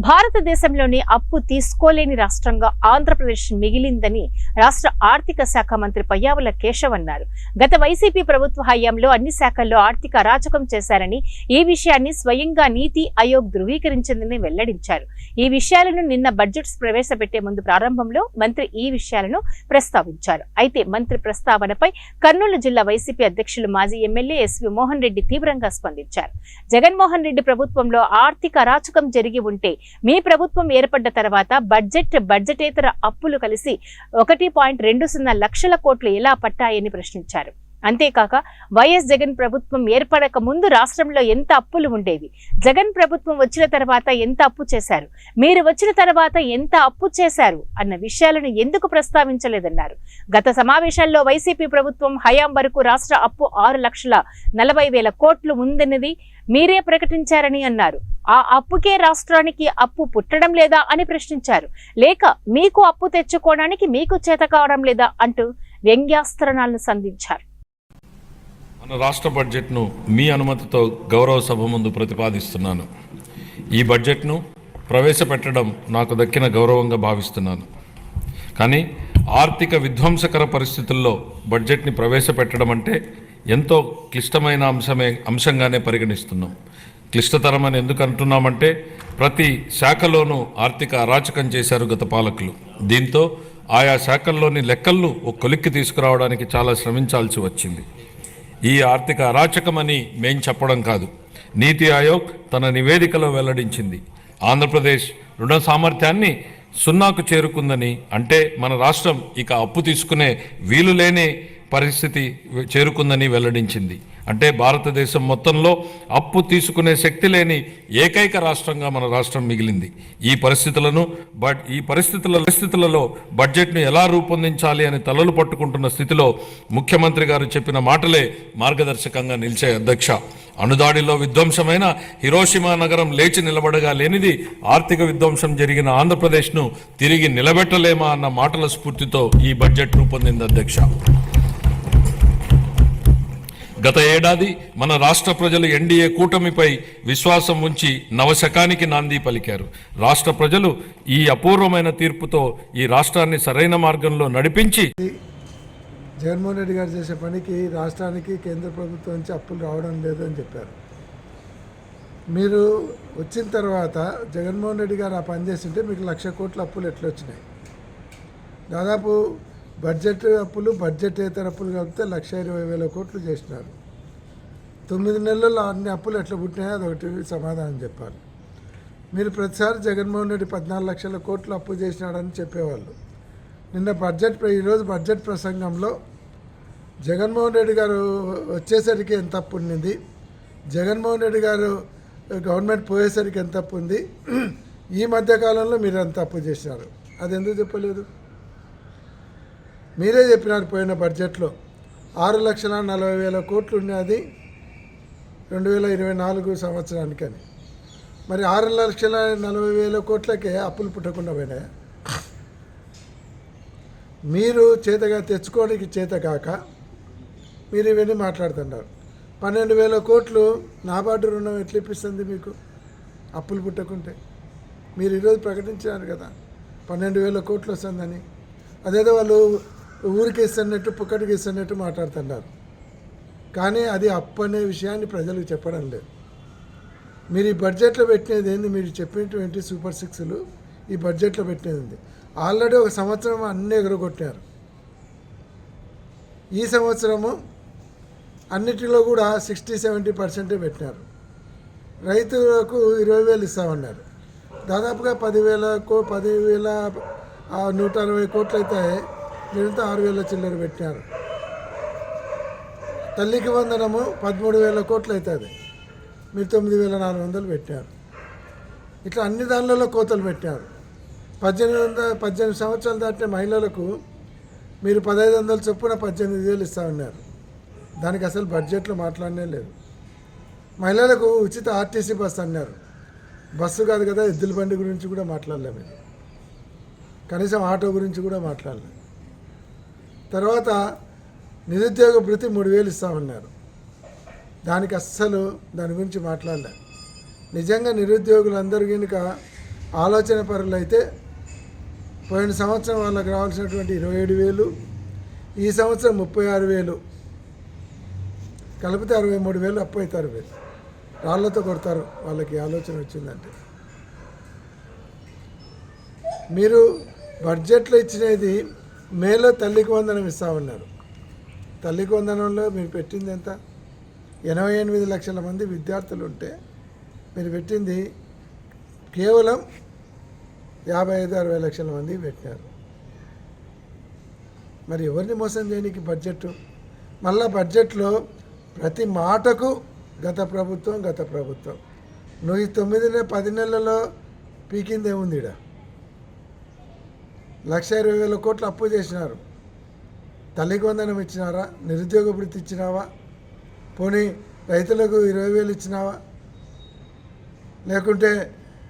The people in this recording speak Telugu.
భారతదేశంలోని అప్పు తీసుకోలేని రాష్ట్రంగా ఆంధ్రప్రదేశ్ మిగిలిందని రాష్ట్ర ఆర్థిక శాఖ మంత్రి పయ్యావుల కేశవ్ అన్నారు. గత వైసీపీ ప్రభుత్వ హయాంలో అన్ని శాఖల్లో ఆర్థిక అరాచకం చేశారని, ఈ విషయాన్ని స్వయంగా నీతి ఆయోగ్ ధృవీకరించిందని వెల్లడించారు. ఈ విషయాలను నిన్న బడ్జెట్ ప్రవేశపెట్టే ముందు ప్రారంభంలో మంత్రి ఈ విషయాలను ప్రస్తావించారు. అయితే మంత్రి ప్రస్తావనపై కర్నూలు జిల్లా వైసీపీ అధ్యక్షులు మాజీ ఎమ్మెల్యే ఎస్వి మోహన్ రెడ్డి తీవ్రంగా స్పందించారు. జగన్మోహన్ రెడ్డి ప్రభుత్వంలో ఆర్థిక అరాచకం జరిగి ఉంటే మీ ప్రభుత్వం ఏర్పడ్డ తర్వాత బడ్జెటేతర అప్పులు కలిసి 1.20 లక్షల కోట్లు ఎలా పట్టాయని ప్రశ్నించారు. అంతేకాక వైఎస్ జగన్ ప్రభుత్వం ఏర్పడక ముందు రాష్ట్రంలో ఎంత అప్పులు ఉండేవి, జగన్ ప్రభుత్వం వచ్చిన తర్వాత ఎంత అప్పు చేశారు, మీరు వచ్చిన తర్వాత ఎంత అప్పు చేశారు అన్న విషయాలను ఎందుకు ప్రస్తావించలేదన్నారు. గత సమావేశాల్లో వైసీపీ ప్రభుత్వం హయాం వరకు రాష్ట్ర అప్పు 6,40,000 కోట్లు ఉందన్నది మీరే ప్రకటించారని అన్నారు. ఆ అప్పుకే రాష్ట్రానికి అప్పు పుట్టడం లేదా అని ప్రశ్నించారు. లేక మీకు అప్పు తెచ్చుకోవడానికి మీకు చేత కావడం లేదా అంటూ వ్యంగ్యాస్త్రాలను సంధించారు. మన రాష్ట్ర బడ్జెట్ను మీ అనుమతితో గౌరవ సభ ముందు ప్రతిపాదిస్తున్నాను. ఈ బడ్జెట్ను ప్రవేశపెట్టడం నాకు దక్కిన గౌరవంగా భావిస్తున్నాను. కానీ ఆర్థిక విధ్వంసకర పరిస్థితుల్లో బడ్జెట్ని ప్రవేశపెట్టడం అంటే ఎంతో క్లిష్టమైన అంశంగానే పరిగణిస్తున్నాం. క్లిష్టతరమని ఎందుకు అంటున్నామంటే ప్రతి శాఖలోనూ ఆర్థిక అరాచకం చేశారు గత పాలకులు. దీంతో ఆయా శాఖల్లోని లెక్కలను ఒక కొలిక్కి తీసుకురావడానికి చాలా శ్రమించాల్సి వచ్చింది. ఈ ఆర్థిక అరాచకమని మేం చెప్పడం కాదు, నీతి ఆయోగ్ తన నివేదికలో వెల్లడించింది. ఆంధ్రప్రదేశ్ రుణ సామర్థ్యాన్ని 0కు చేరుకుందని, అంటే మన రాష్ట్రం ఇక అప్పు తీసుకునే వీలు లేని పరిస్థితి చేరుకుందని వెల్లడించింది. అంటే భారతదేశం మొత్తంలో అప్పు తీసుకునే శక్తి లేని ఏకైక రాష్ట్రంగా మన రాష్ట్రం మిగిలింది. ఈ పరిస్థితులలో బడ్జెట్ను ఎలా రూపొందించాలి అని తలలు పట్టుకుంటున్న స్థితిలో ముఖ్యమంత్రి గారు చెప్పిన మాటలే మార్గదర్శకంగా నిలిచే అధ్యక్ష. అణుదాడిలో విధ్వంసమైన హిరోషిమా నగరం లేచి నిలబడగా లేనిది ఆర్థిక విధ్వంసం జరిగిన ఆంధ్రప్రదేశ్ను తిరిగి నిలబెట్టలేమా అన్న మాటల స్ఫూర్తితో ఈ బడ్జెట్ రూపొందింది అధ్యక్ష. గత ఏడాది మన రాష్ట్ర ప్రజలు ఎన్డీఏ కూటమిపై విశ్వాసం ఉంచి నవశకానికి నాంది పలికారు. రాష్ట్ర ప్రజలు ఈ అపూర్వమైన తీర్పుతో ఈ రాష్ట్రాన్ని సరైన మార్గంలో నడిపించి జగన్మోహన్ రెడ్డి గారు చేసే పనికి రాష్ట్రానికి కేంద్ర ప్రభుత్వం నుంచి అప్పులు రావడం లేదు అని చెప్పారు. మీరు వచ్చిన తర్వాత జగన్మోహన్ రెడ్డి గారు ఆ పని చేస్తుంటే మీకు 1,00,000 కోట్ల అప్పులు ఎట్లా వచ్చినాయి? దాదాపు బడ్జెట్ అప్పులు బడ్జెటేతర అప్పులు కలిపితే 1,20,000 కోట్లు చేసినారు. 9 నెలల్లో అన్ని అప్పులు ఎట్లా పుట్టినాయో అదొకటి సమాధానం చెప్పాలి. మీరు ప్రతిసారి జగన్మోహన్ రెడ్డి 14 లక్షల కోట్లు అప్పు చేసినాడని చెప్పేవాళ్ళు. ఈరోజు బడ్జెట్ ప్రసంగంలో జగన్మోహన్ రెడ్డి గారు వచ్చేసరికి ఎంత అప్పు ఉండింది, జగన్మోహన్ రెడ్డి గారు గవర్నమెంట్ పోయేసరికి ఎంత అప్పు ఉంది, ఈ మధ్యకాలంలో మీరు ఎంత అప్పు చేసినారు అది ఎందుకు చెప్పలేదు? మీరే చెప్పినారు పోయిన బడ్జెట్లో 6,40,000 కోట్లు ఉన్నది 2024 సంవత్సరానికని. మరి 6,40,000 కోట్లకే అప్పులు పుట్టకుండా పోయినాయా? మీరు చేతగా తెచ్చుకోవడానికి చేత కాక మీరు ఇవన్నీ మాట్లాడుతున్నారు. 12,000 కోట్లు నాబార్డు రుణం ఎట్లా ఇప్పిస్తుంది మీకు అప్పులు పుట్టకుంటే? మీరు ఈరోజు ప్రకటించారు కదా 12,000 కోట్లు వస్తుందని. అదేదో వాళ్ళు ఊరికి ఇస్తున్నట్టు పుక్కటికి ఇస్తున్నట్టు మాట్లాడుతున్నారు. కానీ అది అప్పు అనే విషయాన్ని ప్రజలకు చెప్పడం లేదు. మీరు ఈ బడ్జెట్లో పెట్టినది ఏంది? మీరు చెప్పినటువంటి సూపర్ 6లు ఈ బడ్జెట్లో పెట్టినది ఉంది. ఆల్రెడీ ఒక సంవత్సరం అన్నీ ఎగరగొట్టారు. ఈ సంవత్సరము అన్నిటిలో కూడా 60-70% పెట్టినారు. రైతులకు 20,000 ఇస్తామన్నారు. దాదాపుగా 10,160 కోట్లు అయితే మీరంతా 6,000 చిల్లర పెట్టినారు. తల్లికి వందనము 13,000 కోట్లు అవుతుంది, మీరు 9,400 పెట్టారు. ఇట్లా అన్ని దానిలలో కోతలు పెట్టారు. 18 సంవత్సరాలు దాటిన మహిళలకు మీరు 1,500 చొప్పున 18,000 ఇస్తామన్నారు. దానికి అసలు బడ్జెట్లో మాట్లాడనే లేదు. మహిళలకు ఉచిత ఆర్టీసీ బస్సు అన్నారు. బస్సు కాదు కదా, ఎద్దుల బండి గురించి కూడా మాట్లాడలేదు మీరు. కనీసం ఆటో గురించి కూడా మాట్లాడలేదు. తర్వాత నిరుద్యోగ భృతి 3,000 ఇస్తామన్నారు. దాని గురించి మాట్లాడలేదు. నిజంగా నిరుద్యోగులందరూ కనుక ఆలోచన పరులైతే పోయిన సంవత్సరం వాళ్ళకి రావాల్సినటువంటి 27,000, ఈ సంవత్సరం 36,000, కలిపితే 63,000 అప్పు అయితే 60,000 రాళ్లతో కొడతారు వాళ్ళకి ఆలోచన వచ్చిందంటే. మీరు బడ్జెట్లో ఇచ్చినది మేలో తల్లికి వందనం ఇస్తా ఉన్నారు. తల్లికి వందనంలో మీరు పెట్టింది ఎంత? 88 లక్షల మంది విద్యార్థులు ఉంటే మీరు పెట్టింది కేవలం 55-60 లక్షల మంది పెట్టినారు. మరి ఎవరిని మోసం చేయడానికి బడ్జెట్? మళ్ళా బడ్జెట్లో ప్రతి మాటకు గత ప్రభుత్వం నువ్వు ఈ 9-10 నెలలలో పీకింది ఏముంది? 1,20,000 కోట్లు అప్పు చేసినారు. తల్లికి వందనం ఇచ్చినారా? నిరుద్యోగ వృత్తి ఇచ్చినావా? పోనీ రైతులకు 20,000 ఇచ్చినావా? లేకుంటే